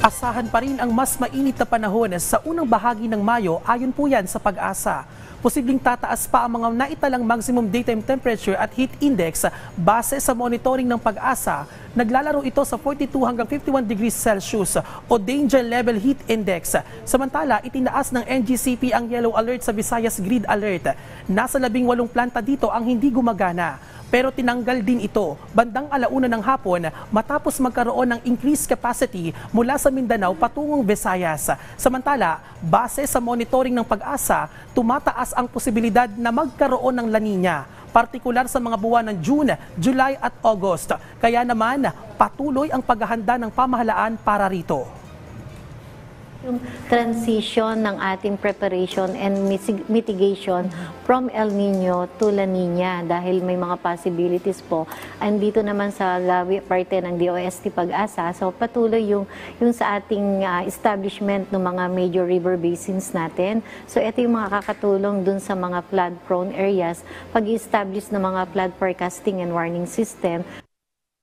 Asahan pa rin ang mas mainit na panahon sa unang bahagi ng Mayo ayon po yan sa Pag-asa. Posibleng tataas pa ang mga naitalang maximum daytime temperature at heat index base sa monitoring ng Pag-asa. Naglalaro ito sa 42 hanggang 51 degrees Celsius o danger level heat index. Samantala, itinaas ng NGCP ang yellow alert sa Visayas Grid Alert. Nasa 18 planta dito ang hindi gumagana. Pero tinanggal din ito bandang 1:00 ng hapon matapos magkaroon ng increased capacity mula sa Mindanao patungong Visayas. Samantala, base sa monitoring ng Pag-asa, tumataas ang posibilidad na magkaroon ng La Nina, partikular sa mga buwan ng June, July at August. Kaya naman, patuloy ang paghahanda ng pamahalaan para rito. Yung transition ng ating preparation and mitigation from El Nino to La Nina dahil may mga possibilities po. Andito naman sa parte ng DOST Pag-asa, so patuloy yung sa ating establishment ng mga major river basins natin. So ito yung mga kakatulong dun sa mga flood-prone areas, pag-establish ng mga flood forecasting and warning system.